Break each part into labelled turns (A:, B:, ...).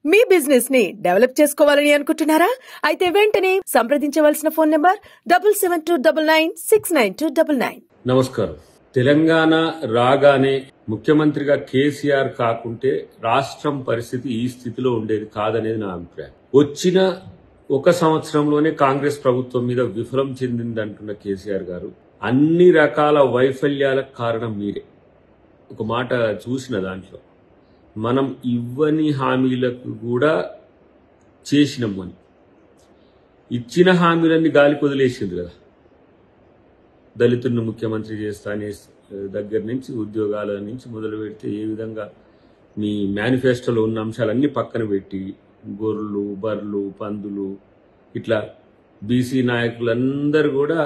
A: మీ business ని develop చేసుకోవాలని అనుకుంటున్నారా? అయితే వెంటనే సంప్రదించవలసిన ఫోన్ నంబర్ 7729969299.
B: నమస్కారం. తెలంగాణ రాగానే ముఖ్యమంత్రిగా కేసీఆర్ కాకుంటే రాష్ట్రం పరిస్థితి ఈ స్థితిలో ఉండేది కాదనేది నా అభిప్రాయం. వచ్చిన ఒక సంవత్సరంలోనే కాంగ్రెస్ ప్రభుత్వం మీద విఫలం చెందిందంటున్న కేసీఆర్ గారు అన్ని రకాల వైఫల్యాలకు కారణం మీరే. ఒక మాట చూసిన దాంట్లో మనం ఇవ్వని హామీలకు కూడా చేసినాం అని, ఇచ్చిన హామీలన్నీ గాలికి వదిలేసింది కదా. దళితులను ముఖ్యమంత్రి చేస్తానే దగ్గర నుంచి ఉద్యోగాల నుంచి మొదలు పెడితే ఏ విధంగా మీ మేనిఫెస్టోలో ఉన్న అంశాలన్నీ పక్కన పెట్టి గొర్రెలు, బర్రెలు, పందులు ఇట్లా బీసీ నాయకులందరూ కూడా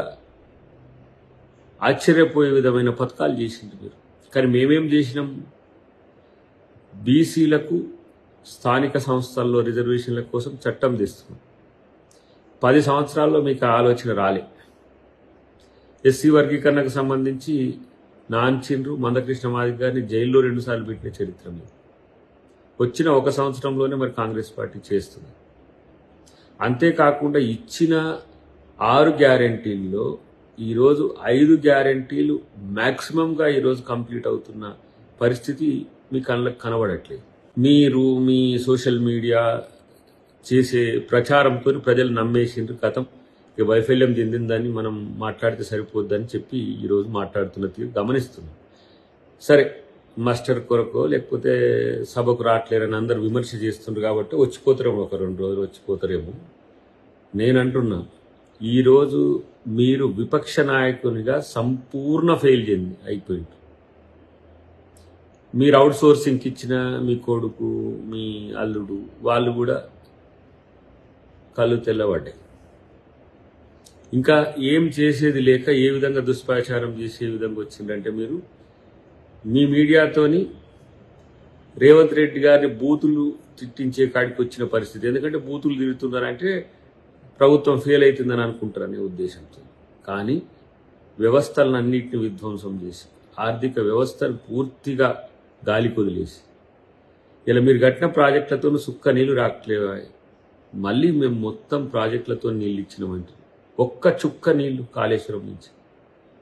B: ఆశ్చర్యపోయే విధమైన పథకాలు చేసింది మీరు. కానీ మేమేం చేసినాం? బీసీలకు స్థానిక సంస్థల్లో రిజర్వేషన్ల కోసం చట్టం తెస్తున్నాం. 10 సంవత్సరాల్లో మీకు ఆలోచన రాలే. ఎస్సీ వర్గీకరణకు సంబంధించి నాంచిండ్రు మందకృష్ణ మాదిగ గారిని జైల్లో 2 సార్లు పెట్టిన చరిత్ర మీరు. వచ్చిన ఒక సంవత్సరంలోనే మరి కాంగ్రెస్ పార్టీ చేస్తుంది. అంతేకాకుండా ఇచ్చిన 6 గ్యారంటీల్లో ఈరోజు 5 గ్యారంటీలు మ్యాక్సిమంగా ఈరోజు కంప్లీట్ అవుతున్న పరిస్థితి మీ కళ్ళకు కనబడట్లేదు. మీరు మీ సోషల్ మీడియా చేసే ప్రచారంతో ప్రజలు నమ్మేసిండ్రు. కథం ఇక వైఫల్యం చెందిందని మనం మాట్లాడితే సరిపోద్దని చెప్పి ఈరోజు మాట్లాడుతున్న తీరు గమనిస్తున్నాం. సరే, మాస్టర్ కొరకో లేకపోతే సభకు రావట్లేరని అందరు విమర్శ చేస్తుండ్రు కాబట్టి వచ్చిపోతారేమో, ఒక 2 రోజులు వచ్చిపోతారేమో. నేనంటున్నా, ఈరోజు మీరు విపక్ష నాయకునిగా సంపూర్ణ ఫెయిల్ అయిపోయింది. మీరు అవుట్ సోర్సింగ్కి ఇచ్చిన మీ కొడుకు, మీ అల్లుడు వాళ్ళు కూడా కళ్ళు తెల్లబడ్డాయి. ఇంకా ఏం చేసేది లేక ఏ విధంగా దుష్ప్రచారం చేసే విధంగా వచ్చిందంటే, మీరు మీ మీడియాతోని రేవంత్ రెడ్డి గారిని బూతులు తిట్టించే కాడికి వచ్చిన పరిస్థితి. ఎందుకంటే బూతులు తిరుగుతున్నారంటే ప్రభుత్వం ఫెయిల్ అవుతుందని అనుకుంటారనే ఉద్దేశంతో. కానీ వ్యవస్థలన్నింటినీ విధ్వంసం చేసి ఆర్థిక వ్యవస్థను పూర్తిగా గాలి కొదిలేసి ఇలా మీరు కట్టిన ప్రాజెక్టులతో సుక్క నీళ్లు రావట్లేవా? మళ్ళీ మేము మొత్తం ప్రాజెక్టులతో నీళ్ళు ఇచ్చినామంటే ఒక్క చుక్క నీళ్లు కాళేశ్వరం నుంచి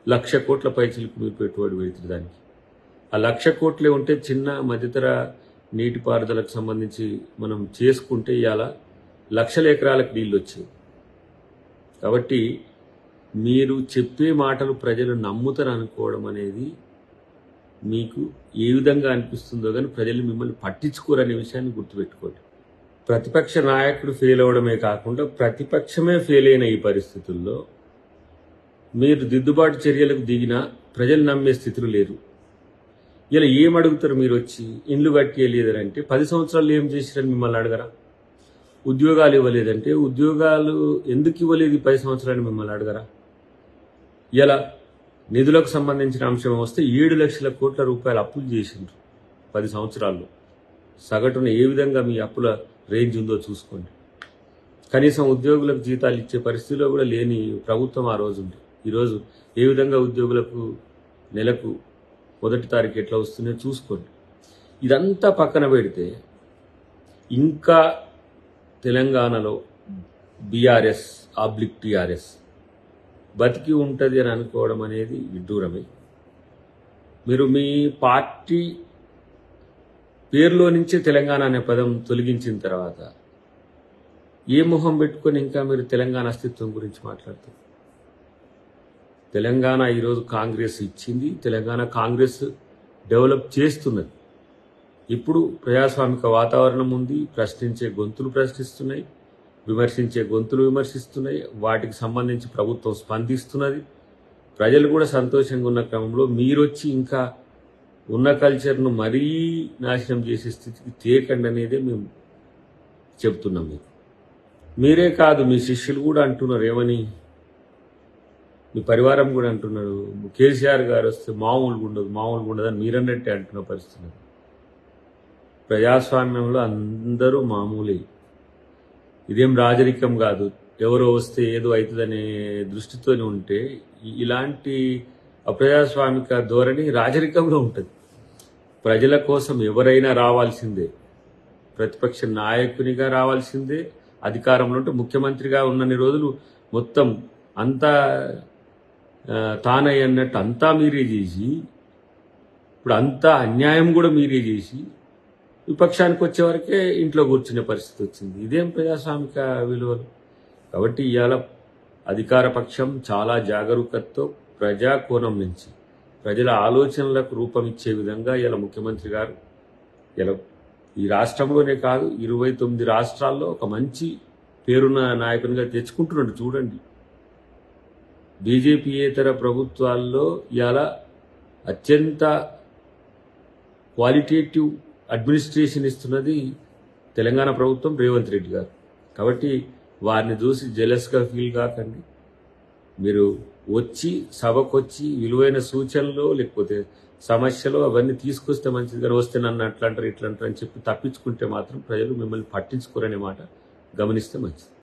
B: 1,00,000 కోట్ల పైసలకు మీరు పెట్టుబడి పెడుతుంది. దానికి ఆ 1,00,000 కోట్లే ఉంటే చిన్న మధ్యతర నీటిపారుదలకు సంబంధించి మనం చేసుకుంటే ఇవాళ లక్షల ఎకరాలకు నీళ్ళు వచ్చాయి. కాబట్టి మీరు చెప్పే మాటలు ప్రజలు నమ్ముతారు అనుకోవడం అనేది మీకు ఏ విధంగా అనిపిస్తుందో కానీ ప్రజలు మిమ్మల్ని పట్టించుకోరనే విషయాన్ని గుర్తుపెట్టుకోండి. ప్రతిపక్ష నాయకుడు ఫెయిల్ అవడమే కాకుండా ప్రతిపక్షమే ఫెయిల్ అయిన ఈ పరిస్థితుల్లో మీరు దిద్దుబాటు చర్యలకు దిగినా ప్రజలు నమ్మే స్థితిలో లేరు. ఇలా ఏం అడుగుతారు? మీరు వచ్చి ఇండ్లు కట్టేయలేదంటే 10 సంవత్సరాలు ఏం చేసిరని మిమ్మల్ని అడగరా? ఉద్యోగాలు ఇవ్వలేదంటే ఉద్యోగాలు ఎందుకు ఇవ్వలేదు 10 సంవత్సరాలు మిమ్మల్ని అడగరా? ఇలా నిధులకు సంబంధించిన అంశం వస్తే 7 లక్షల కోట్ల రూపాయలు అప్పులు చేసిండ్రు 10 సంవత్సరాల్లో. సగటున ఏ విధంగా మీ అప్పుల రేంజ్ ఉందో చూసుకోండి. కనీసం ఉద్యోగులకు జీతాలు ఇచ్చే పరిస్థితిలో కూడా లేని ప్రభుత్వం ఆ రోజు ఉంది. ఈరోజు ఏ విధంగా ఉద్యోగులకు నెలకు 1వ తారీఖు ఎట్లా వస్తుందో చూసుకోండి. ఇదంతా పక్కన పెడితే ఇంకా తెలంగాణలో బీఆర్ఎస్ /టీఆర్ఎస్ బతికి ఉంటుంది అని అనుకోవడం అనేది విడ్డూరమే. మీరు మీ పార్టీ పేరులో నుంచే తెలంగాణ అనే పదం తొలగించిన తర్వాత ఏ మొహం పెట్టుకొని ఇంకా మీరు తెలంగాణ అస్తిత్వం గురించి మాట్లాడతారు? తెలంగాణ ఈరోజు కాంగ్రెస్ ఇచ్చింది. తెలంగాణ కాంగ్రెస్ డెవలప్ చేస్తున్నది. ఇప్పుడు ప్రజాస్వామిక వాతావరణం ఉంది. ప్రశ్నించే గొంతులు ప్రశ్నిస్తున్నాయి, విమర్శించే గొంతులు విమర్శిస్తున్నాయి. వాటికి సంబంధించి ప్రభుత్వం స్పందిస్తున్నది. ప్రజలు కూడా సంతోషంగా ఉన్న క్రమంలో మీరొచ్చి ఇంకా ఉన్న కల్చర్ను మరీ నాశనం చేసే స్థితికి తేకండి అనేదే మేము చెప్తున్నాం. మీరే కాదు, మీ శిష్యులు కూడా అంటున్నారు. ఏమని? మీ పరివారం కూడా అంటున్నారు, కేసీఆర్ గారు వస్తే మామూలుగా ఉండదు అని మీరన్నట్టే అంటున్న పరిస్థితి. ప్రజాస్వామ్యంలో అందరూ మామూలే. ఇదేం రాజరికం కాదు. ఎవరో వస్తే ఏదో అవుతుందనే దృష్టితోనే ఉంటే ఇలాంటి అప్రజాస్వామిక ధోరణి రాజరికంలో ఉంటుంది. ప్రజల కోసం ఎవరైనా రావాల్సిందే. ప్రతిపక్ష నాయకునిగా రావాల్సిందే. అధికారంలో ఉంటే ముఖ్యమంత్రిగా ఉన్నన్ని రోజులు మొత్తం అంతా తానయ్య అన్నట్టు అంతా మీరే చేసి, ఇప్పుడు అంతా అన్యాయం కూడా మీరే చేసి విపక్షానికి వచ్చేవరకే ఇంట్లో కూర్చునే పరిస్థితి వచ్చింది. ఇదేం ప్రజాస్వామిక విలువలు? కాబట్టి ఇవాళ అధికార పక్షం చాలా జాగరూకతతో ప్రజా కోణం నుంచి ప్రజల ఆలోచనలకు రూపం ఇచ్చే విధంగా ఇలా ముఖ్యమంత్రి గారు ఇలా ఈ రాష్ట్రంలోనే కాదు 29 రాష్ట్రాల్లో ఒక మంచి పేరున్న నాయకునిగా తెచ్చుకుంటున్నాడు. చూడండి, బీజేపీయేతర ప్రభుత్వాల్లో ఇవాళ అత్యంత క్వాలిటేటివ్ అడ్మినిస్ట్రేషన్ ఇస్తున్నది తెలంగాణ ప్రభుత్వం, రేవంత్ రెడ్డి గారు. కాబట్టి వారిని చూసి జెలస్గా ఫీల్ కాకండి. మీరు వచ్చి సభకొచ్చి విలువైన సూచనలు లేకపోతే సమస్యలు అవన్నీ తీసుకొస్తే మంచిది, కానీ వస్తే నన్ను అట్లా అంటారు ఇట్లా అంటారు అని చెప్పి తప్పించుకుంటే మాత్రం ప్రజలు మిమ్మల్ని పట్టించుకోరనే మాట గమనిస్తే మంచిది.